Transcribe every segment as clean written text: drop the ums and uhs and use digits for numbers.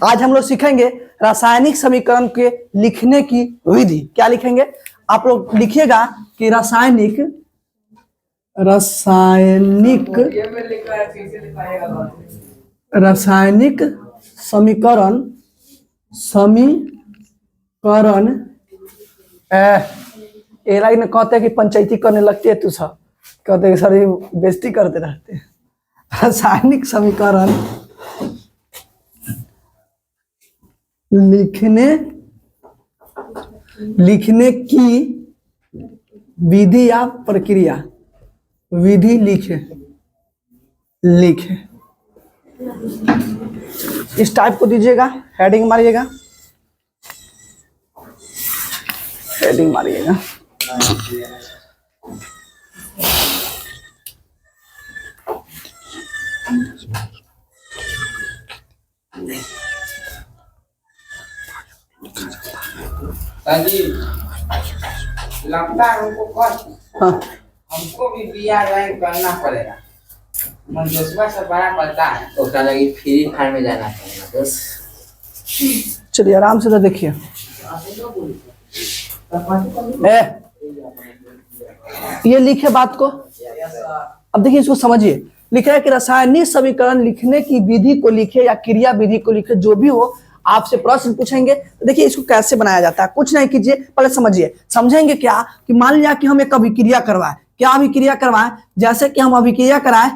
आज हम लोग सीखेंगे रासायनिक समीकरण के लिखने की विधि। क्या लिखेंगे आप लोग? लिखिएगा कि रासायनिक समीकरण ए लाइन कहते हैं कि पंचायती करने लगती है, तू सब कहते हैं सर बेइज्जती करते रहते हैं। रासायनिक समीकरण लिखने की विधि या प्रक्रिया। विधि लिखे इस टाइप को दीजिएगा, हेडिंग मारिएगा, हेडिंग मारिएगा। लगता है हमको हमको भी बिया ज्वाइन करना पड़ेगा। मनजोसवा से बड़ा पड़ता है तो उसका लगी फ्री फायर में जाना पड़ेगा। बस चलिए आराम से तो देखिए। ये लिखे बात को, अब देखिए इसको समझिए। लिखा है कि रासायनिक समीकरण लिखने की विधि को लिखे या क्रिया विधि को लिखे, जो भी हो। आपसे प्रश्न पूछेंगे तो देखिए इसको कैसे बनाया जाता है। कुछ नहीं कीजिए, पहले समझिए। समझेंगे क्या कि मान लिया कि हम एक अभिक्रिया करवाएं। क्या अभिक्रिया करवाएं? जैसे कि हम अभिक्रिया कराएं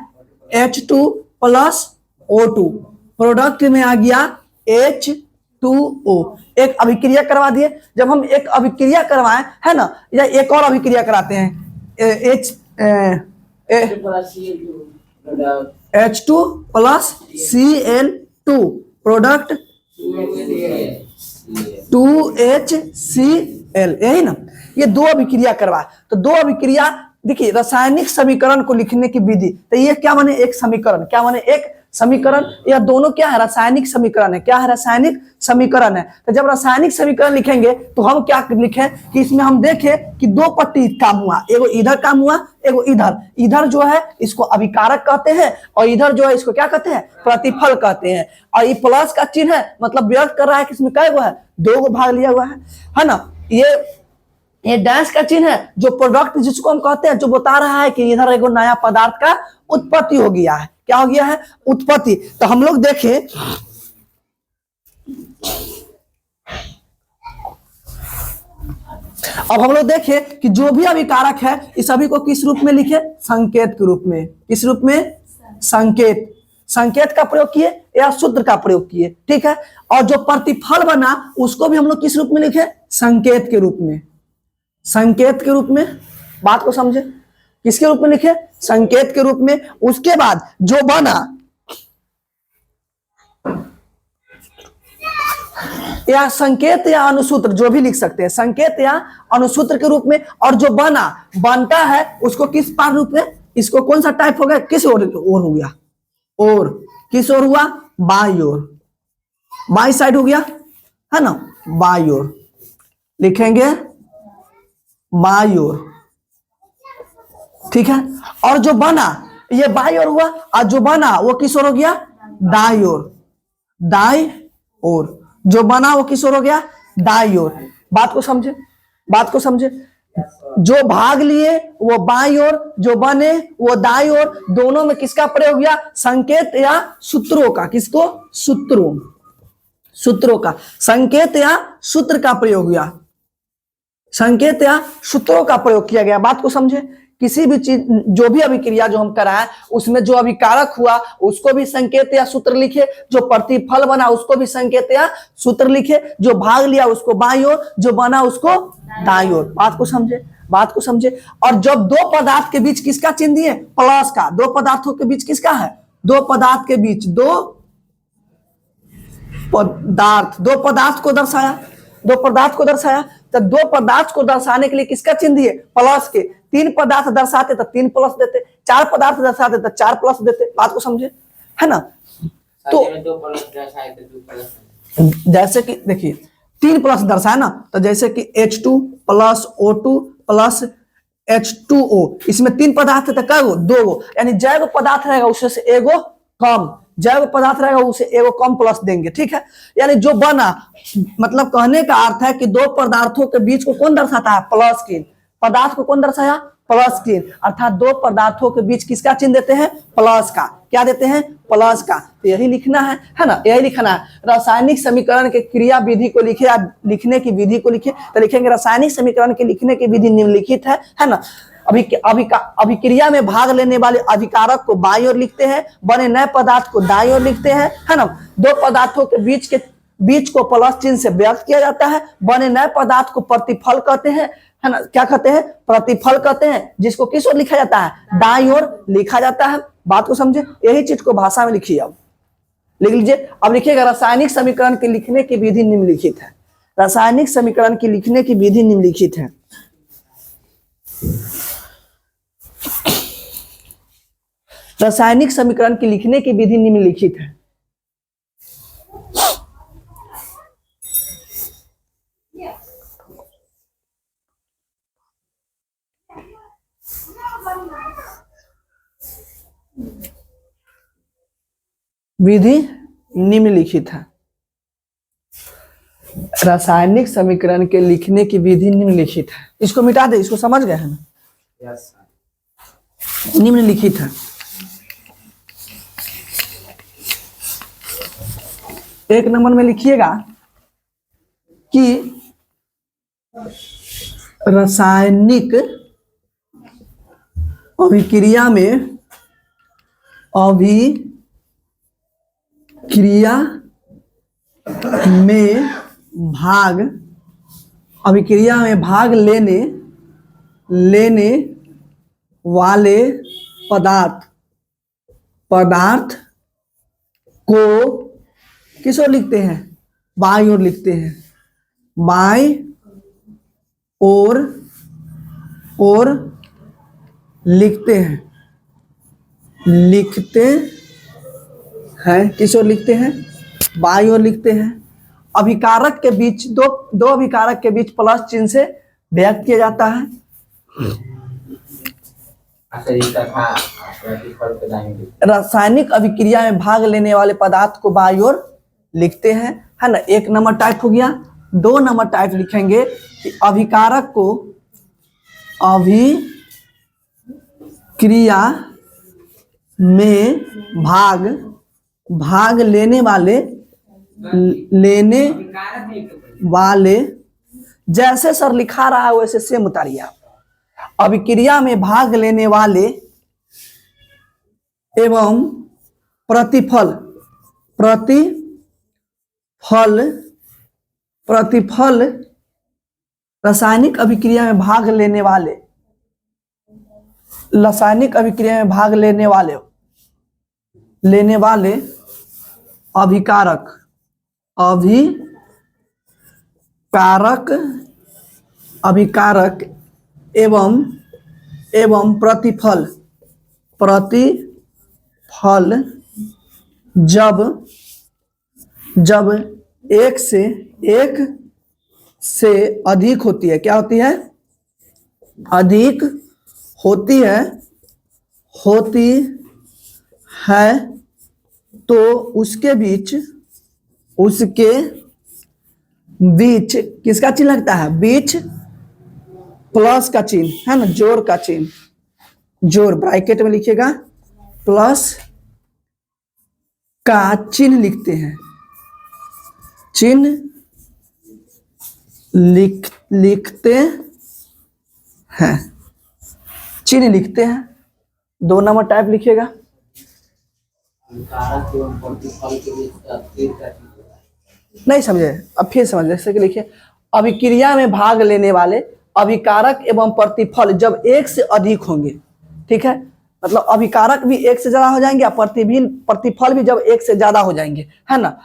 H2 + O2, प्रोडक्ट में आ गया H2O। एक अभिक्रिया करवा दिए। जब हम एक अभिक्रिया करवाएं, है ना, या एक और अभिक्रिया कराते हैं H2 + Cl2, प्रोडक्ट 2HCl, यही ना। ये दो अभिक्रिया करवाए। तो दो अभिक्रिया देखिए, रासायनिक समीकरण को लिखने की विधि। तो ये क्या माने? एक समीकरण। क्या माने? एक समीकरण। यह दोनों क्या है? रासायनिक समीकरण है। क्या है? रासायनिक समीकरण है। तो जब रासायनिक समीकरण लिखेंगे तो हम क्या लिखें कि इसमें हम देखें कि दो पट्टी काम हुआ, एगो इधर काम हुआ, एगो इधर। इधर जो है इसको अभिकारक कहते हैं और इधर जो है इसको क्या कहते हैं? प्रतिफल कहते हैं। और ये प्लस का चिन्ह है, मतलब व्यक्त कर रहा है कि इसमें कै गो है? दो गो भाग लिया हुआ है ना। ये डैश का चिन्ह है, जो प्रोडक्ट जिसको हम कहते हैं, जो बता रहा है कि इधर एगो नया पदार्थ का उत्पत्ति हो गया है। क्या हो गया है? उत्पत्ति। तो हम लोग देखें, अब हम लोग देखें कि जो भी अभिकारक है इस सभी को किस रूप में लिखे? संकेत के रूप में। किस रूप में? संकेत। संकेत का प्रयोग किए या सूत्र का प्रयोग किए, ठीक है। और जो प्रतिफल बना उसको भी हम लोग किस रूप में लिखे? संकेत के रूप में। संकेत के रूप में। बात को समझे, किसके रूप में लिखे? संकेत के रूप में। उसके बाद जो बना या संकेत या अनुसूत्र, जो भी लिख सकते हैं, संकेत या अनुसूत्र के रूप में। और जो बनता है उसको किस पार रूप में? इसको कौन सा टाइप हो गया? किस ओर हो गया? और किस ओर हुआ? बाई ओर, बाई साइड हो गया, है ना। बाई ओर लिखेंगे, बाई ओर, ठीक है। और जो बना ये बाई ओर हुआ, और जो बना वो किस ओर हो गया? दाई ओर। दाई ओर जो बना वो किस ओर हो गया? दाई ओर। बात को समझे, बात को समझे। जो भाग लिए वो बाई ओर, जो बने वो दाई ओर। दोनों में किसका प्रयोग हुआ? संकेत या सूत्रों का। किसको? सूत्रों, सूत्रों का। संकेत या सूत्र का प्रयोग हुआ। संकेत या सूत्रों का प्रयोग किया गया। बात को समझे। किसी भी चीज, जो भी अभिक्रिया जो हम कराएं उसमें जो अभिकारक हुआ उसको भी संकेत या सूत्र लिखे, जो प्रतिफल बना उसको भी संकेत या सूत्र लिखे, जो भाग लिया उसको बाईं ओर, जो बना उसको दाईं ओर। बात को समझे, बात को समझे। और जब दो पदार्थ के बीच किसका चिन्ह दिए? प्लस का। दो पदार्थों के बीच किसका है? दो पदार्थ के बीच, दो पदार्थ को दर्शाया, दो पदार्थ को दर्शाया। तो दो पदार्थ को दर्शाने के लिए किसका चिन्ह दिए? प्लस के। तीन पदार्थ दर्शाते तो 3 प्लस देते, 4 पदार्थ दर्शाते तो 4 प्लस देते। बात को समझे, है ना। तो जैसे कि देखिए 3 प्लस दर्शाए ना, तो जैसे कि H2 + O2 + H2O, इसमें 3 पदार्थ है तो क्या गो? 2 गो। यानी जय गो पदार्थ रहेगा उससे से एगो कम। जैव पदार्थ रहेगा उसे एगो कम प्लस देंगे, ठीक है। यानी जो बना, मतलब कहने का अर्थ है कि दो पदार्थों के बीच को कौन दर्शाता है, प्लस चिन्ह। पदार्थ को कौन दर्शाया, प्लस चिन्ह, अर्थात दो पदार्थों के बीच किसका चिन्ह देते हैं, प्लस का। क्या देते हैं, प्लस का। तो यही लिखना है ना, यही लिखना है। रासायनिक समीकरण के क्रिया विधि को लिखे या लिखने की विधि को लिखे, तो लिखेंगे रासायनिक समीकरण के लिखने की विधि निम्नलिखित है ना। अभिक्रिया में भाग लेने वाले अभिकारक को बाईं ओर लिखते हैं, बने नए पदार्थ को दाईं ओर लिखते हैं, है ना। दो पदार्थों के बीच को प्लस चिन्ह से व्यक्त किया जाता है। बने नए पदार्थ को प्रतिफल कहते हैं, है ना। क्या कहते हैं, प्रतिफल कहते हैं, जिसको किस ओर लिखा जाता है, दाईं ओर लिखा जाता है। बात को समझे, यही चीज को भाषा में लिखिए। अब लिख लीजिए। अब लिखिएगा रासायनिक समीकरण के लिखने की विधि निम्नलिखित है। रासायनिक समीकरण की लिखने की विधि निम्नलिखित है। रासायनिक समीकरण की लिखने की विधि निम्नलिखित है। विधि निम्नलिखित है। रासायनिक समीकरण के लिखने की विधि निम्नलिखित है। इसको मिटा दे, इसको समझ गए हैं ना। निम्नलिखित है। एक नंबर में लिखिएगा कि रासायनिक अभिक्रिया में अभिक्रिया में भाग लेने वाले पदार्थ को किस ओर लिखते हैं, बाईं ओर लिखते हैं। बाईं ओर लिखते हैं किस ओर लिखते हैं, बाईं ओर लिखते हैं। अभिकारक के बीच दो अभिकारक के बीच प्लस चिन्ह से व्यक्त किया जाता है। रासायनिक अभिक्रिया में भाग लेने वाले पदार्थ को बाईं ओर लिखते हैं, है ना। एक नंबर टाइप हो गया। दो नंबर टाइप लिखेंगे कि अभिकारक को अभिक्रिया में भाग लेने वाले जैसे सर लिखा रहा है वैसे सेम उतारिए आप। अभिक्रिया में भाग लेने वाले एवं प्रतिफल रासायनिक अभिक्रिया में भाग लेने वाले अभिकारक एवं प्रतिफल जब एक से अधिक होती है, क्या होती है, अधिक होती है तो उसके बीच किसका चिन्ह लगता है, बीच प्लस का चिन्ह, है ना, जोड़ का चिन्ह। जोड़ ब्रैकेट में लिखिएगा, प्लस का चिन्ह लिखते हैं। चिन्ह लिखते हैं। दो नंबर टाइप लिखिएगा। नहीं समझे, अब फिर समझ, जैसे कि लिखिए अभिक्रिया में भाग लेने वाले अभिकारक एवं प्रतिफल जब एक से अधिक होंगे, ठीक है, मतलब अभिकारक भी एक से ज्यादा हो जाएंगे और प्रतिफल भी जब एक से ज्यादा हो जाएंगे, है ना।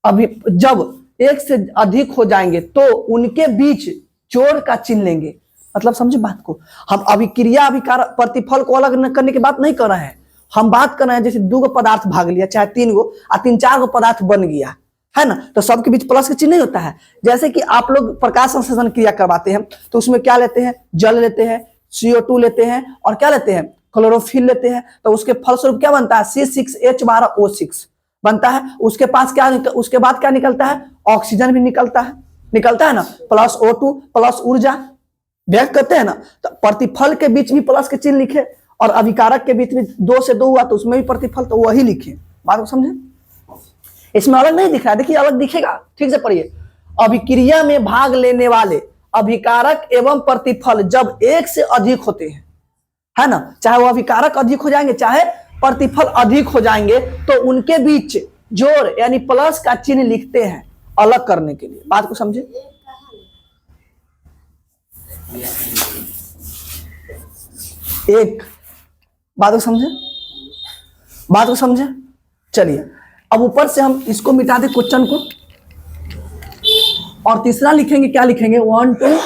अभी जब एक से अधिक हो जाएंगे तो उनके बीच जोड़ का चिन्ह लेंगे। मतलब समझे बात को, हम अभिक्रिया अभिकारक प्रतिफल को अलग करने की बात नहीं कर रहे हैं। हम बात कर रहे हैं जैसे दो गो पदार्थ भाग लिया, चाहे तीन गो और तीन चार गो पदार्थ बन गया, है ना, तो सबके बीच प्लस का चिन्ह नहीं होता है। जैसे कि आप लोग प्रकाश संश्लेषण क्रिया करवाते हैं तो उसमें क्या लेते हैं, जल लेते हैं, CO2 लेते हैं और क्या लेते हैं, क्लोरोफिल लेते हैं तो उसके फलस्वरूप क्या बनता है, C6H12O6 बनता है। उसके पास क्या, उसके बाद क्या निकलता है, ऑक्सीजन भी निकलता है ना, प्लस O2 प्लस ऊर्जा व्यक्त करते हैं ना। तो प्रतिफल के बीच भी प्लस के चिन्ह लिखे, और अभिकारक के बीच में 2 से 2 हुआ तो उसमें भी प्रतिफल, तो वही लिखे। बात को समझे, इसमें अलग नहीं दिख रहा है, देखिए अलग दिखेगा, ठीक से पढ़िए। अभिक्रिया में भाग लेने वाले अभिकारक एवं प्रतिफल जब एक से अधिक होते हैं, है ना, चाहे वो अभिकारक अधिक हो जाएंगे चाहे प्रतिफल अधिक हो जाएंगे, तो उनके बीच जोड़ यानी प्लस का चिन्ह लिखते हैं अलग करने के लिए। बात को समझे, एक बात को समझे। चलिए अब ऊपर से हम इसको मिटा दे क्वेश्चन को, और तीसरा लिखेंगे, क्या लिखेंगे, 1 2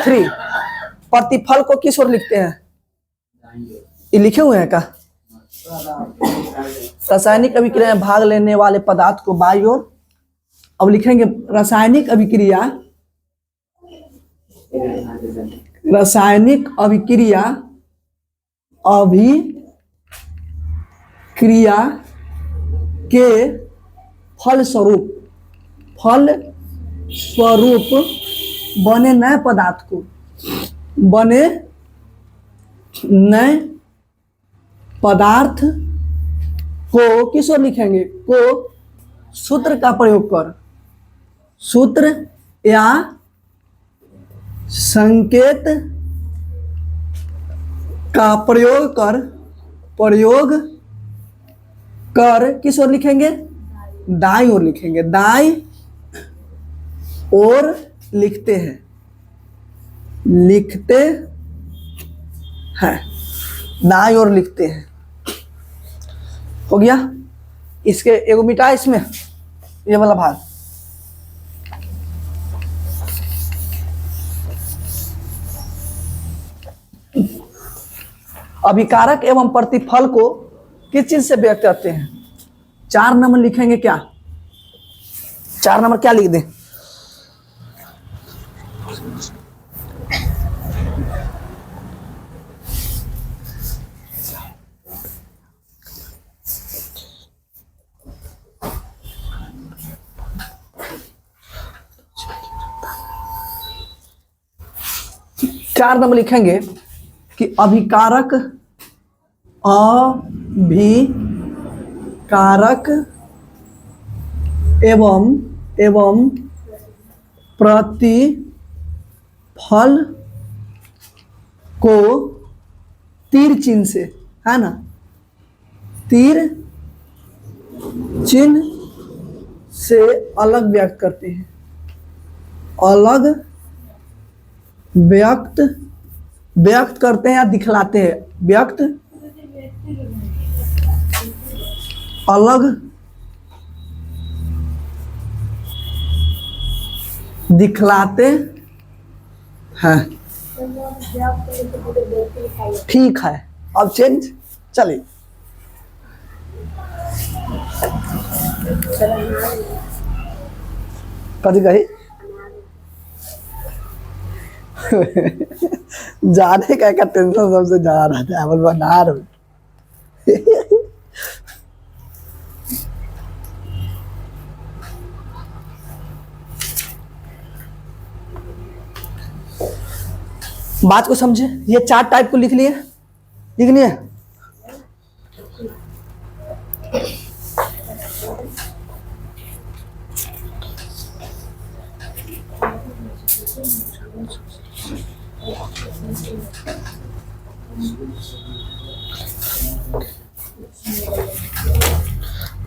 3। प्रतिफल को किस ओर लिखते हैं, ये लिखे हुए हैं क्या, रासायनिक अभिक्रिया में भाग लेने वाले पदार्थ को बाईं ओर। अब लिखेंगे रासायनिक अभिक्रिया के फलस्वरूप बने नए पदार्थ को किस ओर लिखेंगे, को सूत्र का प्रयोग कर, सूत्र या संकेत का प्रयोग कर किस ओर लिखेंगे, दाईं ओर लिखेंगे, दाईं ओर लिखते हैं दाईं ओर लिखते हैं। हो गया, इसके एगो मिटा इसमें ये वाला भाग। अभिकारक एवं प्रतिफल को किस चीज से व्यक्त करते हैं, 4 नंबर लिखेंगे, क्या 4 नंबर क्या लिख दें, चार नंबर लिखेंगे कि अभिकारक एवं प्रतिफल को तीर चिन्ह से, है ना, तीर चिन्ह से अलग व्यक्त करते हैं, व्यक्त करते हैं या दिखलाते हैं, अलग दिखलाते हैं। ठीक है, अब चेंज, चलिए कभी कही जाने का टेंशन सबसे ज्यादा रहता है, बोल बना रहे बात को समझे। ये 4 टाइप को लिख लिए,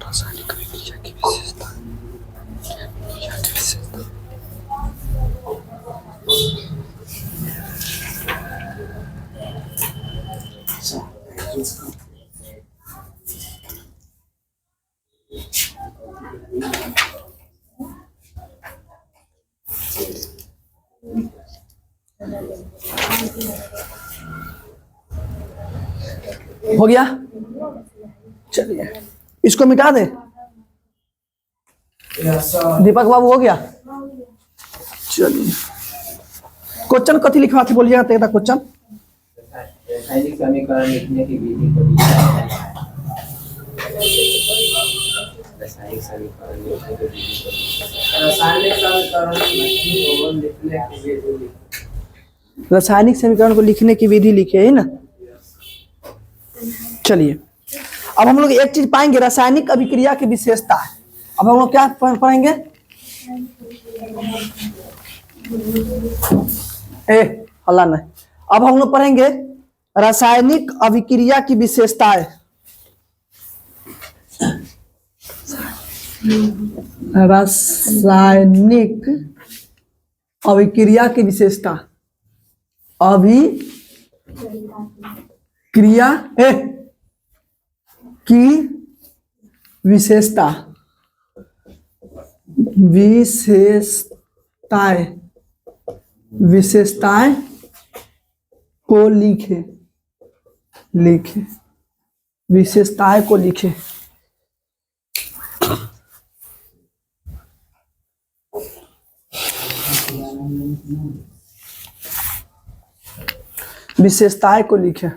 रासायनिक अभिक्रिया की विशेषता, हो गया। चलिए इसको मिटा दे, दीपक बाबू हो गया। चलिए क्वेश्चन कथी लिखवा थे बोलिएगा, क्वेश्चन रासायनिक समीकरण लिखने की विधि को लिखा जाता है। रासायनिक समीकरण लिखने की विधि को रासायनिक समीकरण लिखने की विधि रासायनिक समीकरण को लिखने की विधि लिखे है ना। चलिए अब हम लोग एक चीज पाएंगे, रासायनिक अभिक्रिया की विशेषता है। अब हम लोग क्या पढ़ेंगे? हल्ला नहीं। अब हम लोग पढ़ेंगे रासायनिक अभिक्रिया की विशेषताएं। रासायनिक अभिक्रिया की विशेषता, अभिक्रिया की विशेषता, विशेषताएं को लिखे, विशेषताएं को लिखे। विशेषताएं को लिखे,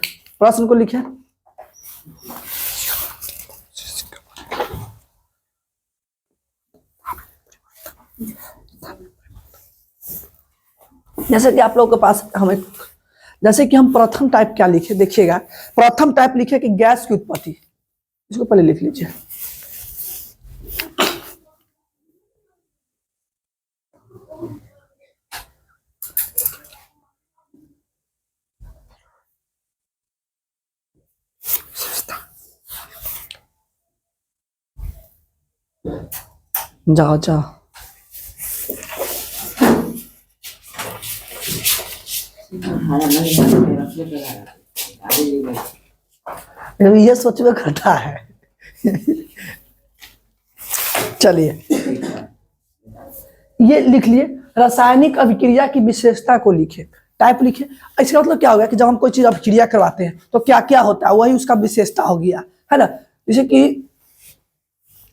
प्रश्न को लिखे। जैसे कि आप लोगों के पास हमें, जैसे कि हम प्रथम टाइप क्या लिखे, देखिएगा प्रथम टाइप लिखे कि गैस की उत्पत्ति, इसको पहले लिख लीजिए। जाओ जाओ, ये सोच में करता है। चलिए ये लिख लिए, रासायनिक अभिक्रिया की विशेषता को लिखे, टाइप लिखे। इसका मतलब क्या होगा कि जब हम कोई चीज अभिक्रिया करवाते हैं तो क्या क्या होता है, वही उसका विशेषता हो गया, है ना। जैसे कि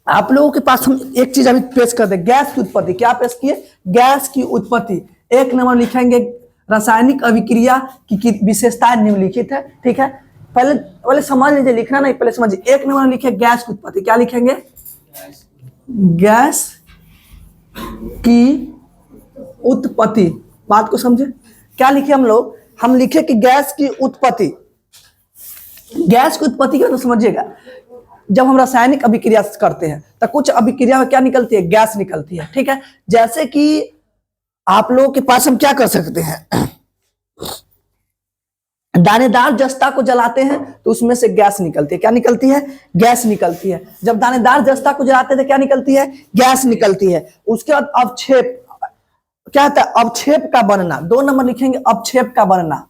आप लोगों के पास हम एक चीज अभी पेश कर दे, गैस की उत्पत्ति। क्या पेश किए? गैस की उत्पत्ति। एक नंबर लिखेंगे रासायनिक अभिक्रिया की विशेषताएं निम्नलिखित है। ठीक है, पहले समझ लीजिए, लिखना नहीं, पहले समझिए। एक नंबर लिखे गैस की उत्पत्ति। क्या लिखेंगे? गैस की उत्पत्ति। बात को समझे, क्या लिखे हम लोग? हम लिखे कि गैस की उत्पत्ति। गैस की उत्पत्ति का तो समझिएगा, जब हम रासायनिक अभिक्रिया करते हैं तो कुछ अभिक्रिया में क्या निकलती है? गैस निकलती है। ठीक है, जैसे कि आप लोगों के पास हम क्या कर सकते हैं, दानेदार जस्ता को जलाते हैं तो उसमें से गैस निकलती है। क्या निकलती है? गैस निकलती है। जब दानेदार जस्ता को जलाते थे क्या निकलती है? गैस निकलती है। उसके बाद अवक्षेप, क्या होता है? अवक्षेप का बनना। दो नंबर लिखेंगे अवक्षेप का बनना।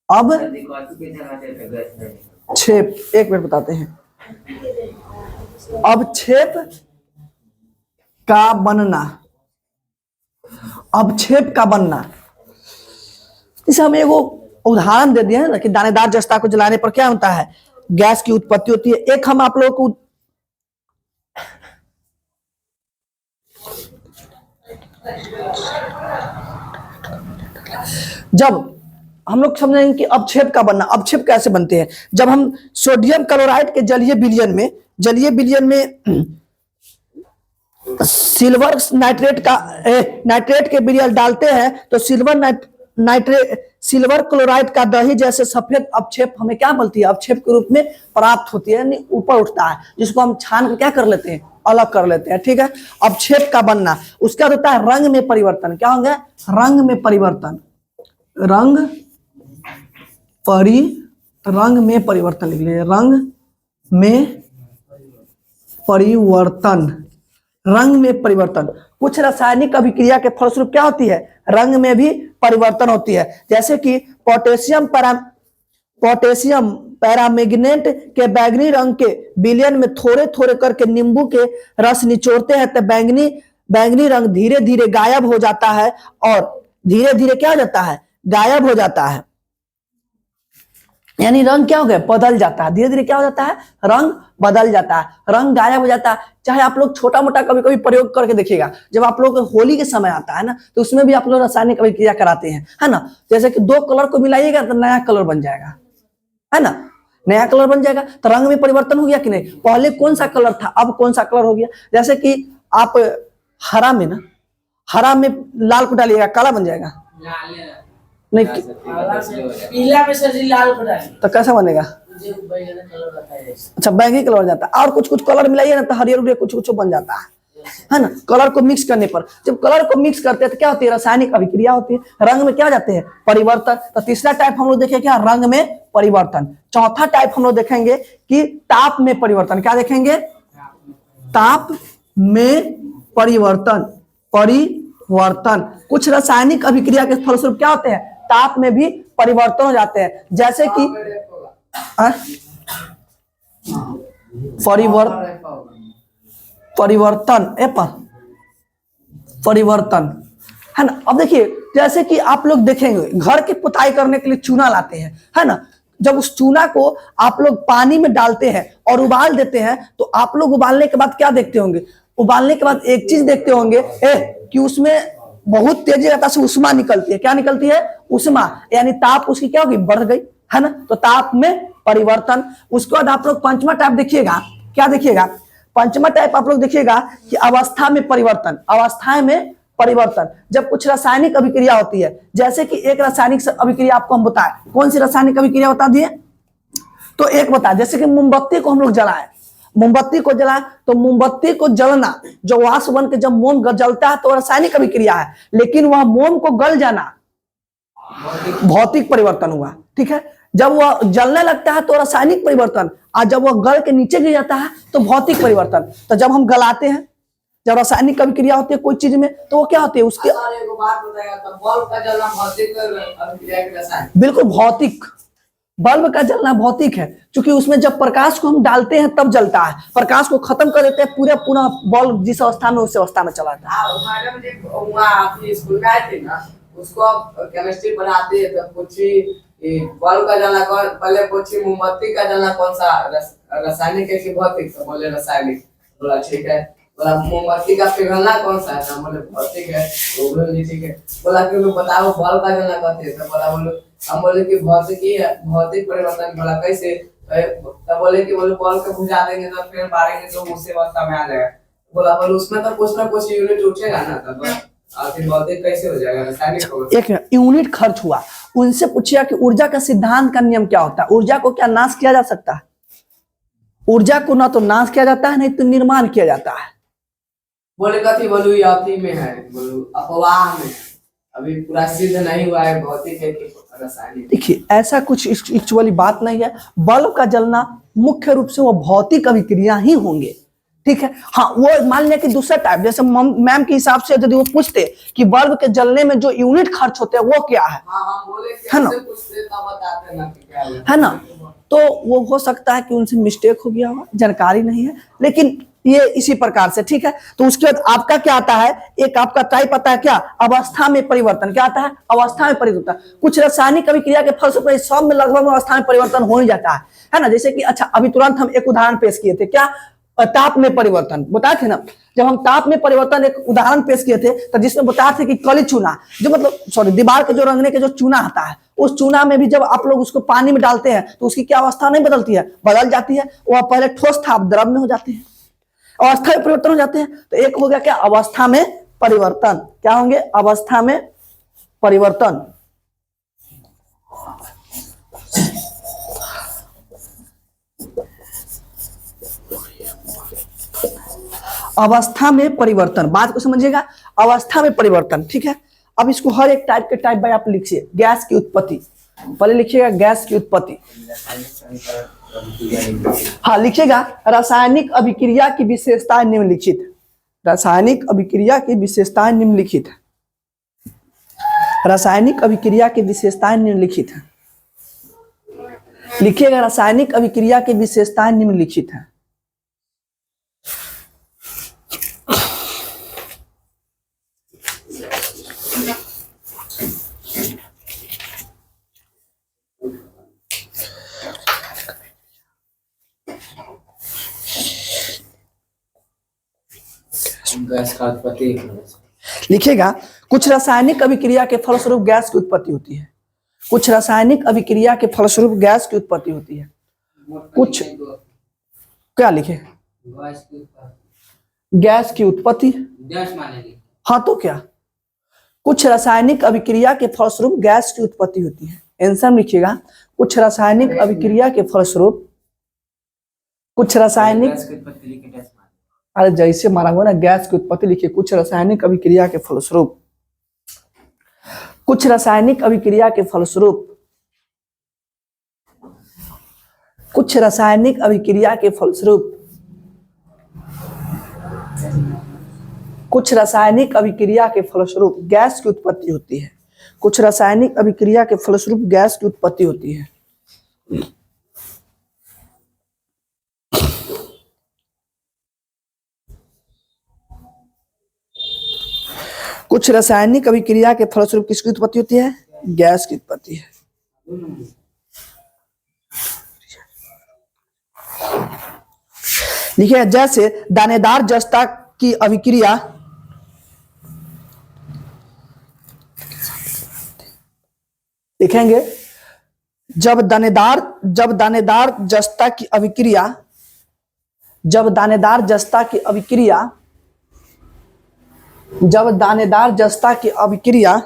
अब छेप, एक मिनट बताते हैं। अवक्षेप का बनना, अवक्षेप का बनना। इसे हम एगो उदाहरण दे दिए हैं ना कि दानेदार जस्ता को जलाने पर क्या होता है? गैस की उत्पत्ति होती है। एक हम आप लोगों को जब हम लोग समझेंगे कि अवक्षेप का बनना, अवक्षेप कैसे बनते हैं? जब हम सोडियम क्लोराइड के जलीय विलयन में सिल्वर नाइट्रेट के विलयन डालते हैं तो सिल्वर क्लोराइड का दही जैसे सफेद अवक्षेप हमें क्या मिलती है? अवक्षेप के रूप में प्राप्त होती है, यानी ऊपर उठता है, जिसको हम छान कर क्या कर लेते हैं? अलग कर लेते हैं। ठीक है, अवक्षेप का बनना। उसके बाद होता है रंग में परिवर्तन। क्या होंगे? रंग में परिवर्तन। रंग में परिवर्तन लिख लीजिए। रंग में परिवर्तन, रंग में परिवर्तन। कुछ रासायनिक अभिक्रिया के फलस्वरूप क्या होती है? रंग में भी परिवर्तन होती है। जैसे कि पोटेशियम पैरामैग्नेट के बैंगनी रंग के विलयन में थोड़े थोड़े करके नींबू के रस निचोड़ते हैं तो बैंगनी रंग धीरे धीरे गायब हो जाता है, और धीरे धीरे क्या हो जाता है? गायब हो जाता है। यानी रंग क्या हो गया, बदल जाता है, धीरे धीरे क्या हो जाता है, रंग बदल जाता है, रंग गायब हो जाता है। चाहे आप लोग छोटा मोटा कभी कभी प्रयोग करके देखिएगा, जब आप लोग होली के समय आता है ना, तो उसमें भी आप लोग रासायनिक अभिक्रिया कराते हैं, है ना। जैसे कि दो कलर को मिलाइएगा तो नया कलर बन जाएगा, है ना, नया कलर बन जाएगा। तो रंग में परिवर्तन हो गया कि नहीं, पहले कौन सा कलर था, अब कौन सा कलर हो गया। जैसे कि आप हरा में ना, हरा में लाल को डालिएगा, काला बन जाएगा, नहीं पीला में सर जी लाल को डालिए तो कैसा बनेगा, मुझे बैगनी कलर बताइए। अच्छा बैंगनी कलर जाता है। और कुछ कुछ कलर मिलाइए ना तो हरियर उरियर कुछ कुछ बन जाता है ना। कलर को मिक्स करने पर, जब कलर को मिक्स करते हैं तो क्या होती है, रासायनिक अभिक्रिया होती है, रंग में क्या हो जाते हैं, परिवर्तन। तो तीसरा टाइप हम लोग देखें क्या, रंग में परिवर्तन। चौथा टाइप हम लोग देखेंगे कि ताप में परिवर्तन। क्या देखेंगे, ताप में परिवर्तन, परिवर्तन। कुछ रासायनिक अभिक्रिया के फलस्वरूप क्या होते हैं, ताप में भी परिवर्तन हो जाते हैं। जैसे कि परिवर्तन परिवर्तन है ना। अब देखिए, जैसे कि आप लोग देखेंगे घर की पुताई करने के लिए चूना लाते हैं, है ना। जब उस चूना को आप लोग पानी में डालते हैं और उबाल देते हैं, तो आप लोग उबालने के बाद क्या देखते होंगे, उबालने के बाद एक चीज देखते होंगे कि उसमें बहुत तेजी से उष्मा निकलती है। क्या निकलती है, उष्मा, यानी ताप उसकी क्या होगी, बढ़ गई, है ना। तो ताप में परिवर्तन। उसके बाद आप लोग पंचमा टाइप देखिएगा, क्या देखिएगा, पंचमा टाइप आप लोग देखिएगा कि अवस्था में परिवर्तन। अवस्थाएं में परिवर्तन, जब कुछ रासायनिक अभिक्रिया होती है, जैसे कि एक रासायनिक अभिक्रिया आपको हम बताएं, कौन सी रासायनिक अभिक्रिया बता दिए, तो एक बता, जैसे कि मोमबत्ती को हम लोग जलाएं, मोमबत्ती को जलाएं तो मोमबत्ती को जलना, जो वाष्प बन के जब मोम जलता है तो रासायनिक अभिक्रिया है, लेकिन वह मोम को गल जाना भौतिक परिवर्तन हुआ, ठीक है। जब वह जलने लगता है तो रासायनिक परिवर्तन, और जब वह गल के नीचे गिर जाता है तो भौतिक परिवर्तन। तो जब हम गलाते हैं, जब रासायनिक अभिक्रिया होती है कोई चीज में, तो वो क्या होती है, उसके बात बताएगा तो बल्ब का जलना भौतिक अभिक्रिया के रसायन, बिल्कुल भौतिक, बल्ब का जलना भौतिक है, क्योंकि उसमें जब प्रकाश को हम डालते हैं तब जलता है, प्रकाश को खत्म कर देते हैं, पूरा पूरा बल्ब जिस अवस्था में उस अवस्था में चला जाता है। मैडम जी वहाँ आपकी स्कूल में आए थे ना, उसको केमिस्ट्री पढ़ाते हैं तो पूछी बल्ब का जलना कौन, पहले पूछी मोमबत्ती का जलना कौन सा रासायनिक है कि भौतिक, तो बोले रासायनिक। बोला ठीक है, बोला मोमबत्ती का पिघलना कौन सा है, तो बोले भौतिक है। तो बोले ठीक है, बोला क्योंकि बताओ बल्ब का जलना कौन है, तो बोला बोलो, हम बोले कि भौतिक ही है, भौतिक परिवर्तन। बोला कैसे, तो बोले कि बोले बल्ब को बुझा देंगे तो फिर मारेंगे तो उसी अवस्था में आ जाएगा। बोला बोले उसमें तो कुछ ना कुछ यूनिट उठेगा ना, तब आखिर भौतिक कैसे हो जाएगा, रासायनिक। एक यूनिट खर्च हुआ, उनसे पूछिए कि ऊर्जा का सिद्धांत का नियम क्या होता है, ऊर्जा को क्या नाश किया जा सकता है, ऊर्जा को ना तो नाश किया जाता है नहीं तो निर्माण किया जाता है। बोले कथी बोलू, यात्री में है, बोलू अफवाह में, अभी पूरा सिद्ध नहीं हुआ है भौतिक है कि रासायनिक। देखिए ऐसा कुछ एक्चुअली बात नहीं है, बल्ब का जलना मुख्य रूप से वो भौतिक अभिक्रिया ही होंगे, ठीक है। हाँ, वो मान लिया कि दूसरा टाइप, जैसे मैम के हिसाब से यदि वो पूछते कि बल्ब के जलने में जो यूनिट खर्च होते हैं वो क्या है, है ना, है ना, तो वो हो सकता है कि उनसे मिस्टेक हो गया हो, जानकारी नहीं है, लेकिन ये इसी प्रकार से, ठीक है। तो उसके बाद आपका क्या आता है, एक आपका टाइप आता है क्या, अवस्था में परिवर्तन। क्या आता है, अवस्था में परिवर्तन। कुछ रासायनिक अभिक्रिया के फलस्वरूप सब में लगभग अवस्था में परिवर्तन हो ही जाता है ना। जैसे कि अच्छा अभी तुरंत हम एक उदाहरण पेश किए थे, क्या, ताप में परिवर्तन बताए थे ना। जब हम ताप में परिवर्तन एक उदाहरण पेश किए थे तो जिसमें बताया थे कि कली चूना, जो मतलब सॉरी दीवार के जो रंगने के जो चूना आता है, उस चूना में भी जब आप लोग उसको पानी में डालते हैं तो उसकी क्या अवस्था नहीं बदलती है, बदल जाती है। वह पहले ठोस था, अब द्रव में हो जाते हैं, अवस्था में परिवर्तन हो जाते हैं। तो एक हो गया क्या, अवस्था में परिवर्तन। क्या होंगे, अवस्था में परिवर्तन। अवस्था में परिवर्तन, बात को समझिएगा, अवस्था में परिवर्तन, ठीक है। अब इसको हर एक टाइप के टाइप बाय आप लिखिए। गैस की उत्पत्ति, पहले लिखिएगा गैस की उत्पत्ति, हाँ लिखिएगा रासायनिक अभिक्रिया की विशेषताएं निम्नलिखित, रासायनिक अभिक्रिया की विशेषताएं निम्नलिखित, रासायनिक अभिक्रिया की विशेषताएं निम्नलिखित है। लिखिएगा रासायनिक अभिक्रिया की विशेषताएं निम्नलिखित है। गैस का उत्पत्ति। लिखेगा कुछ रासायनिक अभिक्रिया के फलस्वरूप गैस की उत्पत्ति होती है। कुछ रासायनिक अभिक्रिया के फलस्वरूप गैस की उत्पत्ति होती है। कुछ क्या लिखे? गैस की उत्पत्ति। गैस की उत्पत्ति। गैस मानेगी। हाँ तो क्या? कुछ रासायनिक अभिक्रिया के फलस्वरूप गैस की उत्पत्ति होती है। आंसर लिखिएगा कुछ रासायनिक अभिक्रिया के फलस्वरूप, कुछ रासायनिक, गैस की उत्पत्ति लिखे गैस माने। अरे जैसे मारा हुआ ना, गैस की उत्पत्ति लिखिए कुछ रासायनिक अभिक्रिया के फलस्वरूप, कुछ रासायनिक अभिक्रिया के फलस्वरूप, कुछ रासायनिक अभिक्रिया के फलस्वरूप, कुछ रासायनिक अभिक्रिया के फलस्वरूप गैस की उत्पत्ति होती है। कुछ रासायनिक अभिक्रिया के फलस्वरूप गैस की उत्पत्ति होती है। कुछ रासायनिक अभिक्रिया के फलस्वरूप किसकी उत्पत्ति होती है? गैस की उत्पत्ति है। देखिए जैसे दानेदार जस्ता की अभिक्रिया, देखेंगे जब दानेदार जस्ता की अभिक्रिया, जब दानेदार जस्ता की अभिक्रिया, जब दानेदार जस्ता की अभिक्रिया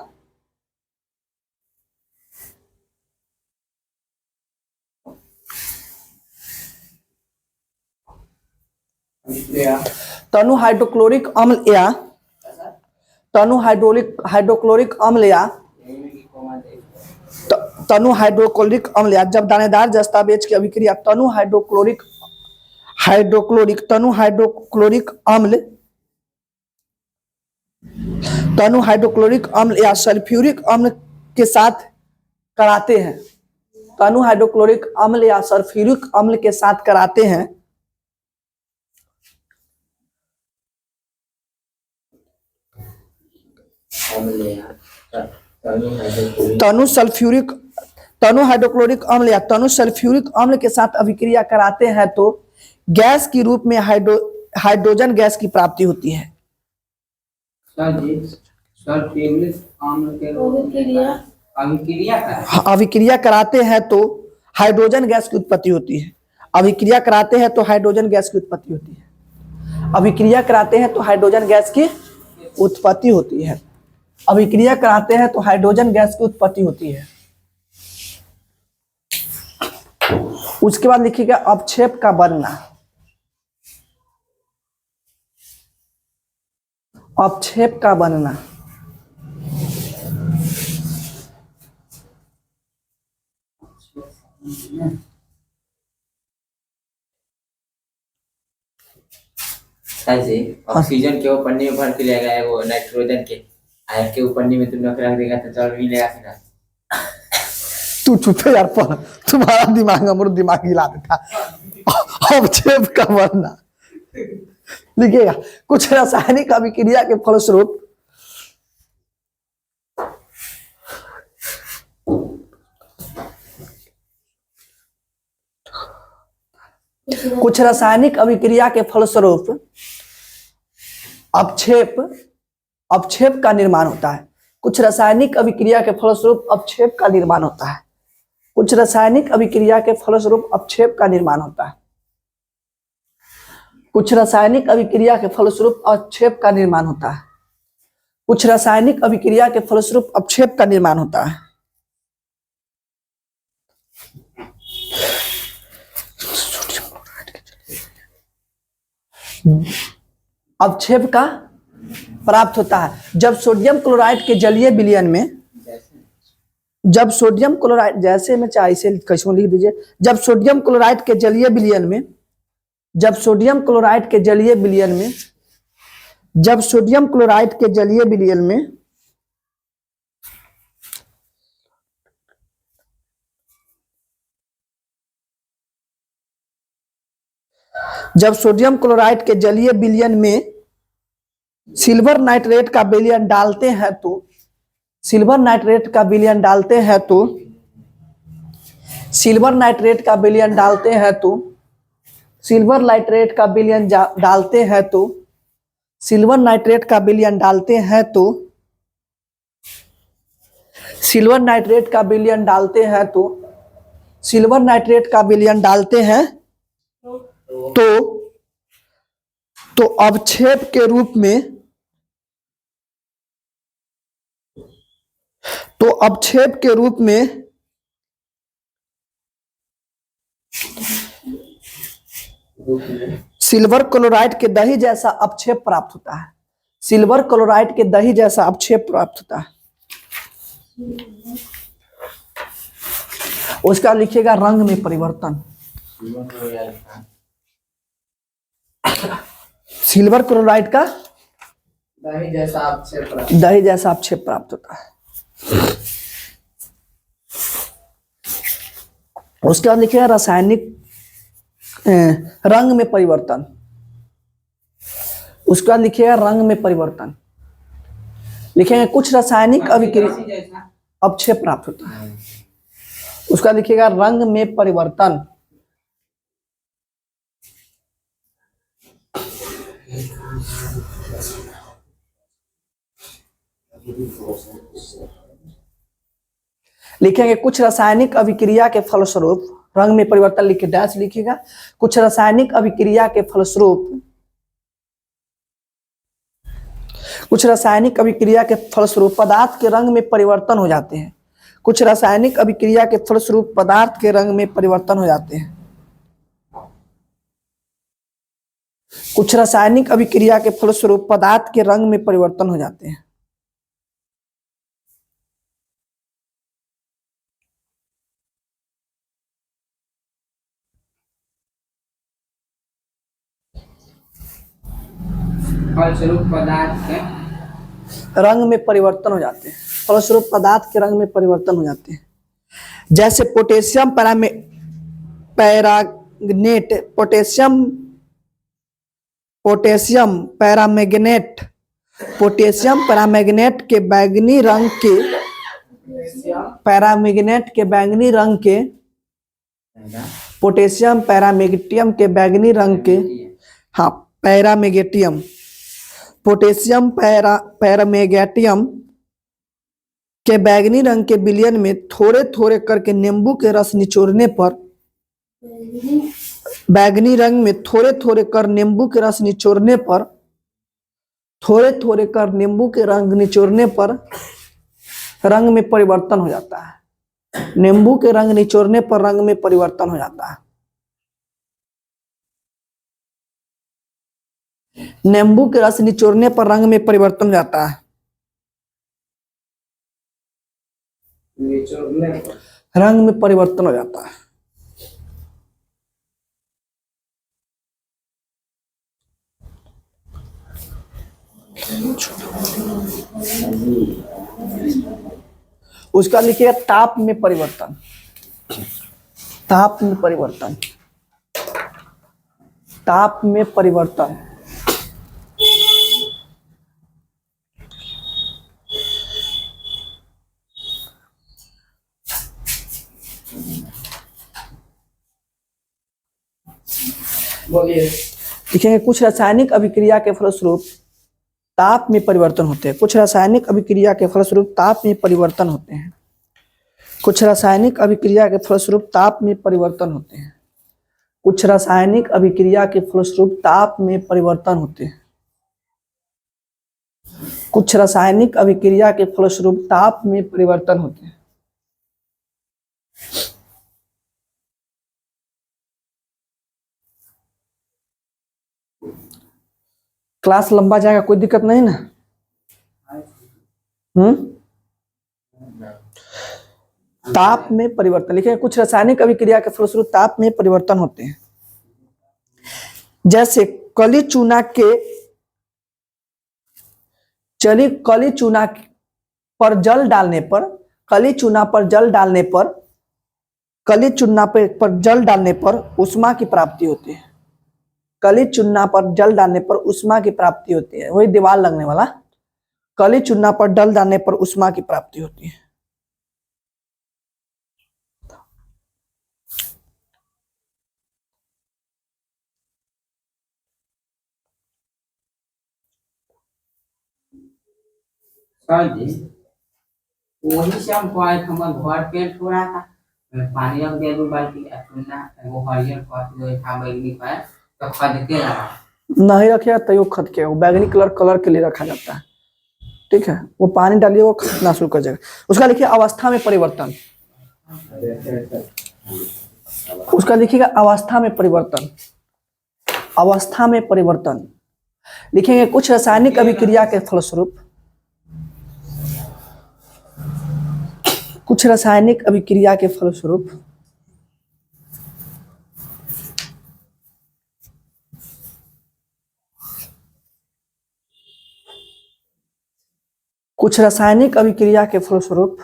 तनु हाइड्रोक्लोरिक अम्ल या तनु हाइड्रोक्लोरिक अम्ल या तनु हाइड्रोक्लोरिक अम्ल या जब दानेदार दस्तावेज की अभिक्रिया तनु हाइड्रोक्लोरिक अम्ल या सल्फ्यूरिक अम्ल के साथ कराते हैं, तनु हाइड्रोक्लोरिक अम्ल या सल्फ्यूरिक अम्ल के साथ कराते हैं, तनु हाइड्रोक्लोरिक अम्ल या तनु सल्फ्यूरिक अम्ल के साथ अभिक्रिया कराते हैं तो गैस के रूप में हाइड्रोजन गैस की प्राप्ति होती है। अभिक्रिया कराते हैं तो हाइड्रोजन गैस की उत्पत्ति होती है। अभिक्रिया कराते हैं तो हाइड्रोजन गैस की उत्पत्ति होती है। अभिक्रिया कराते हैं तो हाइड्रोजन गैस की उत्पत्ति होती है। अभिक्रिया कराते हैं तो हाइड्रोजन गैस की उत्पत्ति होती है। उसके बाद लिखिएगा अवक्षेप का बनना। अवक्षेप का बनना, ऑक्सीजन के वो पन्नी में भर के ले गया वो नाइट्रोजन के आयर के ऊपर पन्नी में तुम रख देगा तो चल भी लेगा फिर। तू चुप है यार, पर तुम्हारा दिमाग अमर दिमाग हिला देता। अवक्षेप का बनना लिखिएगा कुछ रासायनिक अभिक्रिया के फलस्वरूप कुछ रासायनिक अभिक्रिया के फलस्वरूप अवक्षेप का निर्माण होता है। कुछ रासायनिक अभिक्रिया के फलस्वरूप अवक्षेप का निर्माण होता है। कुछ रासायनिक अभिक्रिया के फलस्वरूप अवक्षेप का निर्माण होता है। कुछ रासायनिक अभिक्रिया के फलस्वरूप अवक्षेप का निर्माण होता है। कुछ रासायनिक अभिक्रिया के फलस्वरूप अवक्षेप का निर्माण होता है। अवक्षेप का प्राप्त होता है जब सोडियम क्लोराइड के जलीय विलयन में, जब सोडियम क्लोराइड, जैसे में चाहे इसे कैसे लिख दीजिए, जब सोडियम क्लोराइड के जलीय विलयन में, जब सोडियम क्लोराइड के जलीय विलयन में, जब सोडियम क्लोराइड के जलीय विलयन में जब सोडियम क्लोराइड के जलीय विलयन में सिल्वर नाइट्रेट का विलयन डालते हैं तो, सिल्वर नाइट्रेट का विलयन डालते हैं तो, सिल्वर नाइट्रेट का विलयन डालते हैं तो, सिल्वर नाइट्रेट का विलयन डालते हैं तो सिल्वर नाइट्रेट का विलयन डालते हैं तो सिल्वर नाइट्रेट का विलयन डालते हैं तो सिल्वर नाइट्रेट का विलयन डालते हैं तो अवक्षेप के रूप में अवक्षेप के रूप में सिल्वर क्लोराइड के दही जैसा अवक्षेप प्राप्त होता है। सिल्वर क्लोराइड के दही जैसा अवक्षेप प्राप्त होता है। उसका लिखिएगा रंग में परिवर्तन। सिल्वर क्लोराइड का दही जैसा अवक्षेप प्राप्त होता है। उसके बाद लिखिएगा रासायनिक रंग में परिवर्तन। उसके बाद लिखिएगा रंग में परिवर्तन। लिखेंगे कुछ रासायनिक अभिक्रिया अवक्षेप प्राप्त होता है। उसका लिखिएगा रंग में परिवर्तन। लिखेंगे कुछ रासायनिक अभिक्रिया के फलस्वरूप रंग में परिवर्तन लिख के डैश लिखिएगा। कुछ रासायनिक अभिक्रिया के फलस्वरूप पदार्थ के रंग में परिवर्तन हो जाते हैं। कुछ रासायनिक अभिक्रिया के फलस्वरूप पदार्थ के रंग में परिवर्तन हो जाते हैं। कुछ रासायनिक अभिक्रिया के फलस्वरूप पदार्थ के रंग में परिवर्तन हो जाते हैं। फलस्वरूप पदार्थ के रंग में परिवर्तन हो जाते हैं। फलस्वरूप पदार्थ के रंग में परिवर्तन हो जाते हैं। जैसे पोटेशियम पैरामैग्नेट पोटेशियम पैरामैग्नेट के बैंगनी रंग के हाँ पैरामैग्नेटियम पोटेशियम पैरामैग्नेटियम के बैंगनी रंग के विलयन में थोड़े थोड़े करके नींबू के रस निचोड़ने पर बैंगनी रंग में थोड़े थोड़े कर नींबू के रस निचोड़ने पर रंग में परिवर्तन हो जाता है। नींबू के रंग निचोड़ने पर रंग में परिवर्तन हो जाता है। नींबू के रस निचोड़ने पर रंग में परिवर्तन हो जाता है। रंग में परिवर्तन हो जाता है। उसका लिखिएगा ताप में परिवर्तन। ताप में परिवर्तन। ताप में परिवर्तन। बोलिए। लिखेंगे कुछ रासायनिक अभिक्रिया के फलस्वरूप ताप में परिवर्तन होते हैं। कुछ रासायनिक अभिक्रिया के फलस्वरूप ताप में परिवर्तन होते हैं। कुछ रासायनिक अभिक्रिया के फलस्वरूप ताप में परिवर्तन होते हैं। कुछ रासायनिक अभिक्रिया के फलस्वरूप ताप में परिवर्तन होते हैं। कुछ रासायनिक अभिक्रिया के फलस्वरूप ताप में परिवर्तन होते हैं। क्लास लंबा जाएगा, कोई दिक्कत नहीं ना? ताप में परिवर्तन लिखेंगे कुछ रासायनिक अभिक्रिया के फलस्वरूप ताप में परिवर्तन होते हैं। जैसे कली चूना पर जल डालने पर उष्मा की प्राप्ति होती है। कली चूना पर जल डालने पर उष्मा की प्राप्ति होती है। वही दीवार लगने वाला कली चूना पर जल डालने पर उष्मा की प्राप्ति होती है। सर जी वही से हम कहे थे, हम घर पेंट हो रहा था, पानी रख दिया 2 बाल्टी, चूना वो हरियर कट जो था बैगनी का, तो खद के लगा। नहीं रखिएगा तैयो खद के, वो बैगनी कलर के लिए रखा जाता है, ठीक है। वो पानी डालिए वो खदना शुरू कर जाएगा। उसका लिखिए अवस्था में परिवर्तन, उसका लिखिएगा अवस्था में परिवर्तन, अवस्था में परिवर्तन लिखेंगे। कुछ रासायनिक अभिक्रिया के फलस्वरूप, कुछ रासायनिक अभिक्रिया के फलस्वरूप कुछ रासायनिक अभिक्रिया के फलस्वरूप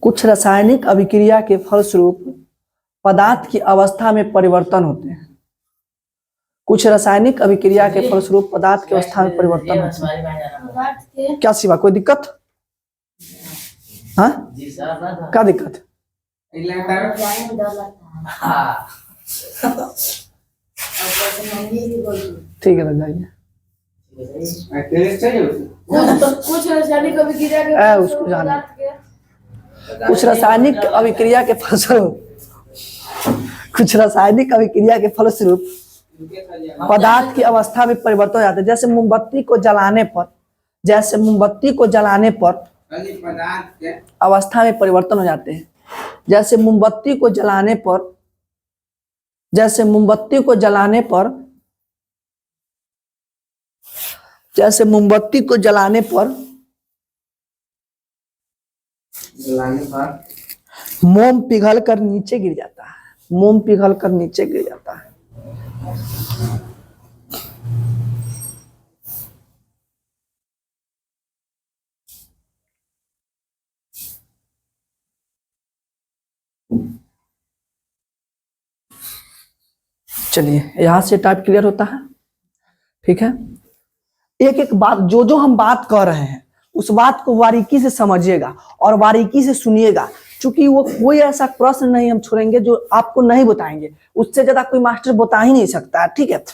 कुछ रासायनिक अभिक्रिया के फलस्वरूप पदार्थ की अवस्था में परिवर्तन होते हैं। कुछ रासायनिक अभिक्रिया के फलस्वरूप पदार्थ की अवस्था में परिवर्तन होते हैं। क्या सिवा कोई दिक्कत? हाँ, क्या दिक्कत? ठीक है, लग जाइए। कुछ रासायनिक अभिक्रिया के उसको जाना। कुछ रासायनिक अभिक्रिया के फलस्वरूप कुछ रासायनिक अभिक्रिया के फलस्वरूप पदार्थ की अवस्था में परिवर्तन हो जाता है। जैसे मोमबत्ती को जलाने पर, जैसे मोमबत्ती को जलाने पर अवस्था में परिवर्तन हो जाते हैं। जैसे मोमबत्ती को जलाने पर, जैसे मोमबत्ती को जलाने पर, जैसे मोमबत्ती को जलाने पर मोम पिघल कर नीचे गिर जाता है, मोम पिघल कर नीचे गिर जाता है। चलिए, यहां से टाइप क्लियर होता है, ठीक है। एक एक बात, जो जो हम बात कर रहे हैं उस बात को बारीकी से समझिएगा और बारीकी से सुनिएगा, क्योंकि वो कोई ऐसा प्रश्न नहीं हम छोड़ेंगे जो आपको नहीं बताएंगे। उससे ज्यादा कोई मास्टर बता ही नहीं सकता है, ठीक है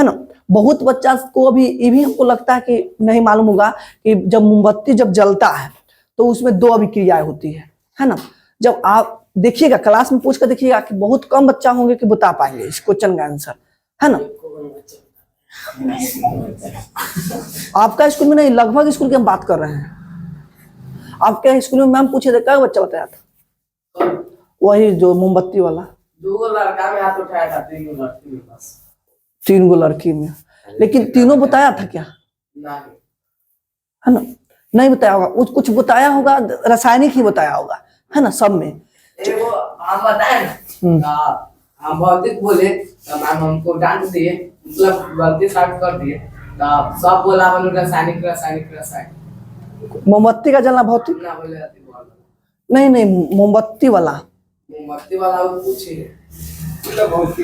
ना। बहुत बच्चा को अभी ये भी हमको लगता है कि नहीं मालूम होगा कि जब मोमबत्ती जब जलता है तो उसमें 2 अभिक्रियाएं होती है ना। जब आप देखिएगा क्लास में पूछ कर देखिएगा कि बहुत कम बच्चा होंगे कि बता पाएंगे इस क्वेश्चन का आंसर, है ना। आपका स्कूल में नहीं, लगभग स्कूल की हम बात कर रहे हैं। आपके स्कूल में मैम पूछे थे, क्या बच्चा बताया था? वही जो मोमबत्ती वाला। 2 लड़का में हाथ उठाया था, 3 लड़की में बस। 3 गो लड़की में, लेकिन तीनों बताया था क्या? नहीं, है ना, नहीं बताया होगा। कुछ बताया होगा, रासायनिक ही बताया होगा, है ना। सब में वो हम बताए ना, हम भौतिक बोले तो मैम हमको डांट दिए, मतलब गलती साबित कर दिए, तो सब बोला बोलो रासायनिक रासायनिक रासायनिक। मोमबत्ती का जलना भौतिक ना बोले आती बोल। नहीं, मोमबत्ती वाला मोमबत्ती वाला वो पूछिए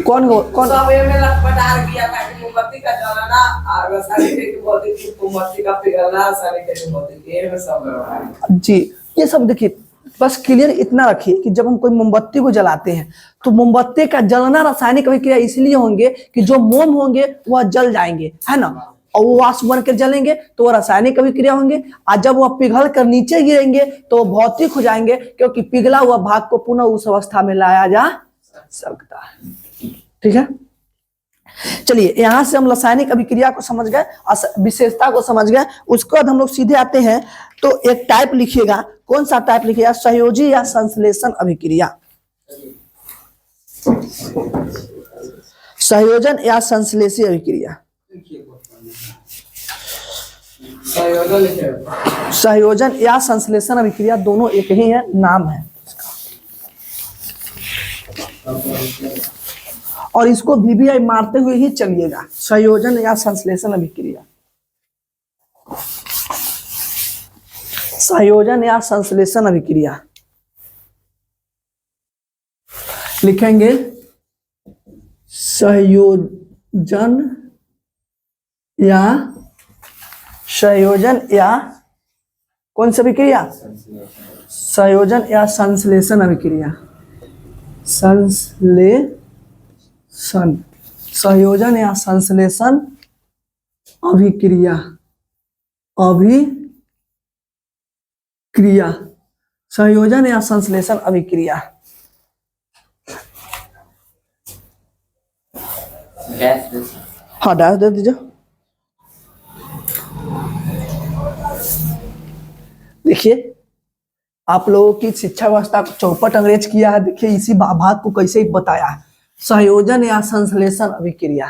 कौन सब ये में लटपटार किया था कि मोमबत्ती का जलाना और रासायनिक के भौतिक, मोमबत्ती का पिघलना, रासायनिक के भौतिक, ये में सब गड़बड़ है जी। ये सब देखिए, बस क्लियर इतना रखिए कि जब हम कोई मोमबत्ती को जलाते हैं तो मोमबत्ती का जलना रासायनिक अभिक्रिया इसलिए होंगे कि जो मोम होंगे वह जल जाएंगे, है ना, और वो वाष्प बन कर जलेंगे तो वो रासायनिक अभिक्रिया होंगे। और जब वह पिघल कर नीचे गिरेंगे तो वो भौतिक हो जाएंगे, क्योंकि पिघला हुआ भाग को पुनः उस अवस्था में लाया जा सकता है, ठीक है। चलिए, यहां से हम रासायनिक अभिक्रिया को समझ गए, विशेषता को समझ गए। उसके बाद हम लोग सीधे आते हैं, तो एक टाइप लिखिएगा। कौन सा टाइप लिखिएगा? सहयोजी या संश्लेषण अभिक्रिया। संयोजन या संश्लेषी अभिक्रिया। संयोजन या संश्लेषण अभिक्रिया दोनों एक ही है, नाम है और इसको VBI मारते हुए ही चलिएगा। संयोजन या संश्लेषण अभिक्रिया, संयोजन या संश्लेषण अभिक्रिया लिखेंगे। संयोजन या कौन सी अभिक्रिया? संयोजन या संश्लेषण अभिक्रिया। संश्लेषण, संयोजन या संश्लेषण अभिक्रिया, अभिक्रिया, संयोजन या संश्लेषण अभिक्रिया। गैस हाँ डाल दे दीजिए। देखिए आप लोगों की शिक्षा व्यवस्था को चौपट अंग्रेज किया है। देखिए इसी भाग को कैसे बताया है, संयोजन या संश्लेषण अभिक्रिया,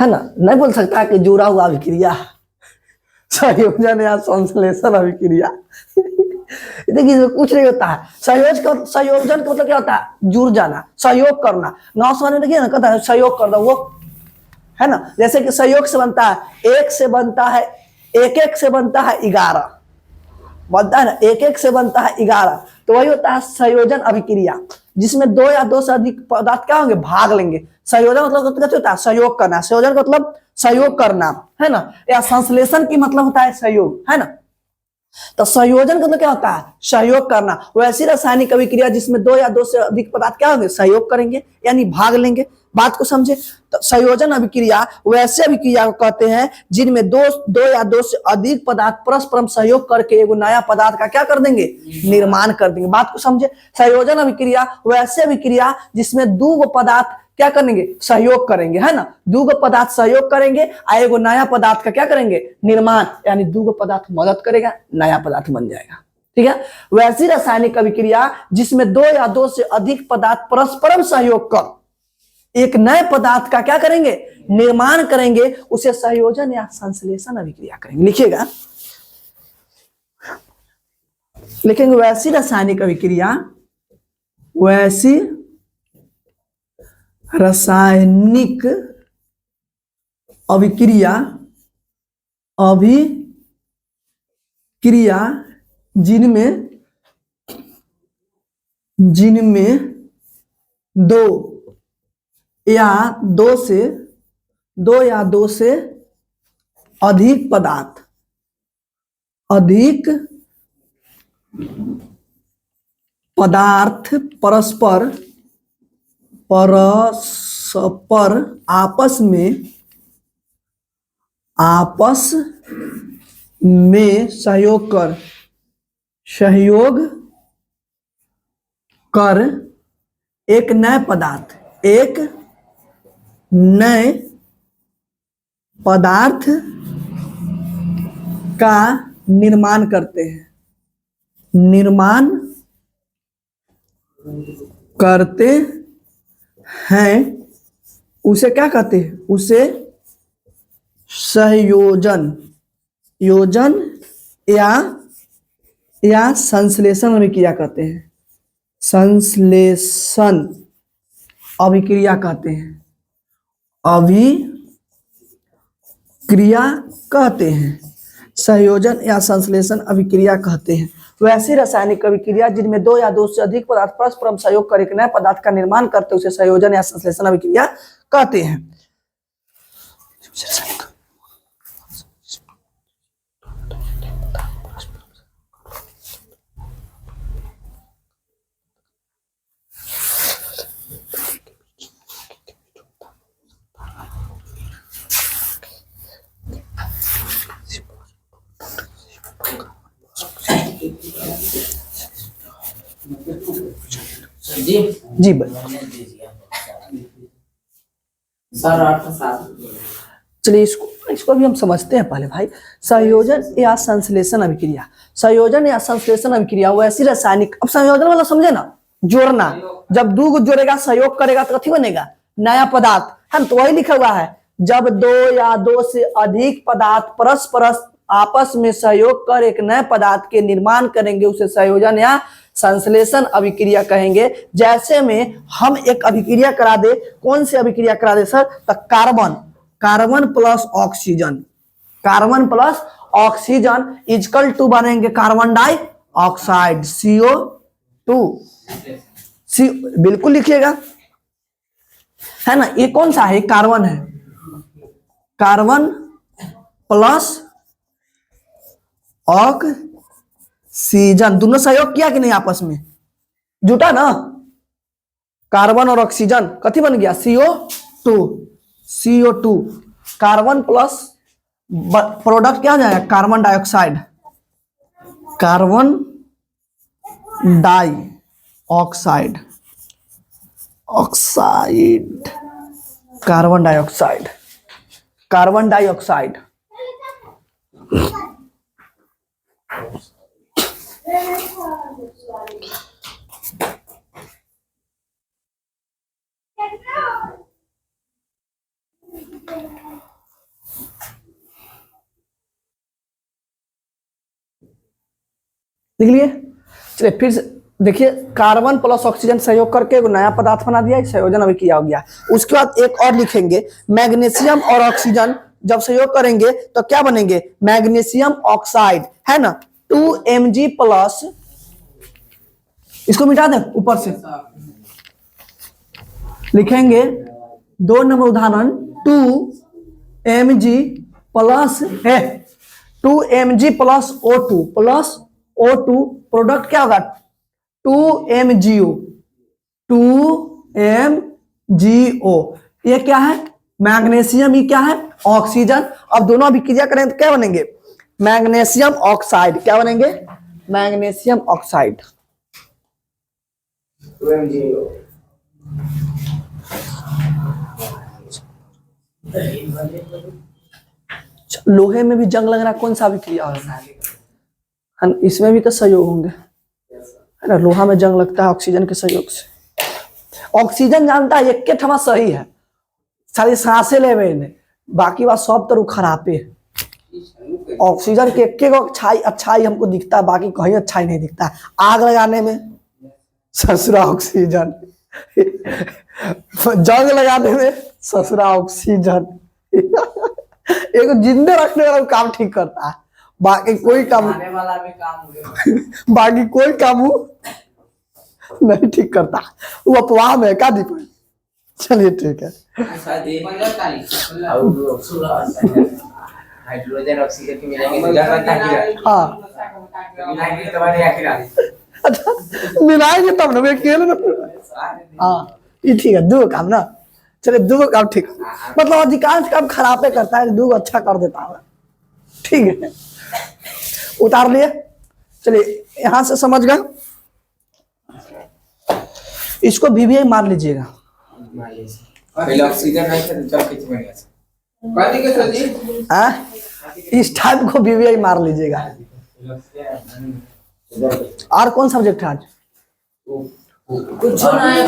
है ना, नहीं बोल सकता कि जुड़ा हुआ अभिक्रिया, संयोजन या संश्लेषण अभिक्रिया। देखिए इसमें कुछ नहीं होता है। संयोजन का मतलब क्या होता है, जुड़ जाना, सहयोग करना। गाँव समाज में देखिए ना, कहता है सहयोग कर दो, वो है ना। जैसे कि सहयोग से बनता है, एक से बनता है, एक से बनता है 11, बनता है ना, एक से बनता है 11, तो वही होता है संयोजन अभिक्रिया, जिसमें दो या दो से अधिक पदार्थ क्या होंगे, भाग लेंगे। संयोजन मतलब क्या होता है, सहयोग करना। संयोजन का मतलब सहयोग करना, है ना। या संश्लेषण की मतलब होता है सहयोग, है ना। तो संयोजन का मतलब क्या होता है, सहयोग करना। वैसी रासायनिक अभिक्रिया जिसमें दो या दो से अधिक पदार्थ क्या होंगे, सहयोग करेंगे, यानी भाग लेंगे। बात को समझे। तो संयोजन अभिक्रिया वैसे अभिक्रिया को कहते हैं जिनमें दो या दो से अधिक पदार्थ परस्पर सहयोग करके एगो नया पदार्थ का क्या कर देंगे, निर्माण कर देंगे। बात को समझे। संयोजन अभिक्रिया वैसे अभिक्रिया जिसमें दो पदार्थ क्या करेंगे, सहयोग करेंगे, है ना। दो पदार्थ सहयोग करेंगे और एगो नया पदार्थ का क्या करेंगे, निर्माण, यानी दो पदार्थ मदद करेगा, नया पदार्थ बन जाएगा। ठीक है। वैसी रासायनिक अभिक्रिया जिसमें दो या दो से अधिक पदार्थ परस्परम सहयोग कर एक नए पदार्थ का क्या करेंगे, निर्माण करेंगे, उसे संयोजन या संश्लेषण अभिक्रिया करेंगे। लिखिएगा, लिखेंगे वैसी रासायनिक अभिक्रिया, वैसी रासायनिक अभिक्रिया, अभिक्रिया जिनमें दो या दो से अधिक पदार्थ परस्पर आपस में सहयोग कर एक नए पदार्थ का निर्माण करते हैं, उसे क्या कहते हैं, उसे संयोजन या संश्लेषण अभिक्रिया कहते हैं। संश्लेषण अभिक्रिया कहते हैं, अभिक्रिया कहते हैं, संयोजन या संश्लेषण अभिक्रिया कहते हैं। वैसी रासायनिक अभिक्रिया जिनमें दो या दो से अधिक पदार्थ परस्पर सहयोग कर एक नए पदार्थ का निर्माण करते हैं, उसे संयोजन या संश्लेषण अभिक्रिया कहते हैं। जी भाई, सर 8-7 चलिए इसको भी हम समझते हैं पहले भाई। संयोजन या संश्लेषण अभिक्रिया, संयोजन या संश्लेषण अभिक्रिया वैसी रासायनिक, अब संयोजन वाला समझे ना, जोड़ना। जब दो जोड़ेगा, सहयोग करेगा तो कथी बनेगा, नया पदार्थ, है ना। तो वही लिखा हुआ है, जब दो या दो से अधिक पदार्थ परस्पर आपस में सहयोग कर एक नए पदार्थ के निर्माण करेंगे, उसे संयोजन या संश्लेषण अभिक्रिया कहेंगे। जैसे में हम एक अभिक्रिया करा दे, कौन सी अभिक्रिया करा दे सर, तो carbon plus oxygen equal to बनेंगे कार्बन डाइऑक्साइड, CO2। बिल्कुल लिखिएगा, है ना। ये कौन सा है, कार्बन है, कार्बन प्लस ऑक्सीजन, दोनों सहयोग किया कि नहीं, आपस में जुटा ना, कार्बन और ऑक्सीजन कथी बन गया CO2। CO2 carbon plus product क्या हो जाएगा carbon dioxide. Carbon dioxide oxide carbon dioxide carbon dioxide. लिख लिए। चलिए फिर से देखिए कार्बन प्लस ऑक्सीजन सहयोग करके एक नया पदार्थ बना दिया, संयोजन अभी किया हो गया। उसके बाद एक और लिखेंगे मैग्नीशियम और ऑक्सीजन जब सहयोग करेंगे तो क्या बनेंगे मैग्नीशियम ऑक्साइड है ना 2Mg प्लस, इसको मिटा दें ऊपर से लिखेंगे 2 नंबर उदाहरण 2Mg प्लस है 2Mg प्लस O2 प्रोडक्ट क्या होगा 2MgO ये क्या है मैग्नीशियम, ये क्या है ऑक्सीजन। अब दोनों अभिक्रिया करें तो क्या बनेंगे मैग्नीशियम ऑक्साइड। क्या बनेंगे मैग्नीशियम ऑक्साइड। लोहे में भी जंग लग रहा कौन सा अभिक्रिया है, इसमें भी तो सहयोग होंगे है ना। लोहा में जंग लगता है ऑक्सीजन के सहयोग से। ऑक्सीजन जानता है एक के ठमा सही है, सारी सांसें ले ने, बाकी बात सब तरह खराबे है। ऑक्सीजन के एक अच्छाई हमको दिखता है, बाकी कहीं अच्छाई नहीं दिखता। आग लगाने में ससुरा ऑक्सीजन, जंग लगाने में ससुरा ऑक्सीजन। एक जिंदे रखने वाला काम ठीक करता है, बाकी कोई काम वाला भी काम बाकी कोई काम नहीं ठीक करता, वो अपवाह में का दीपक। चलिए ठीक है। हाइड्रोजन ऑक्सीजन की मिलेंगे हाँ अच्छा मिलाएंगे तब ना अकेले ना। हाँ ये ठीक है दो काम ना। चलिए दो काम ठीक, मतलब अधिकांश काम खराबे करता है, दो अच्छा कर देता है। ठीक है उतार लिए। चलिए यहां से समझ गए, इसको VVI मार लीजिएगा। पहले ऑक्सीजन नहीं था जब कितने में गया इस टाइप को VVI मार लीजिएगा। और कौन सब्जेक्ट है आज कुछ नहीं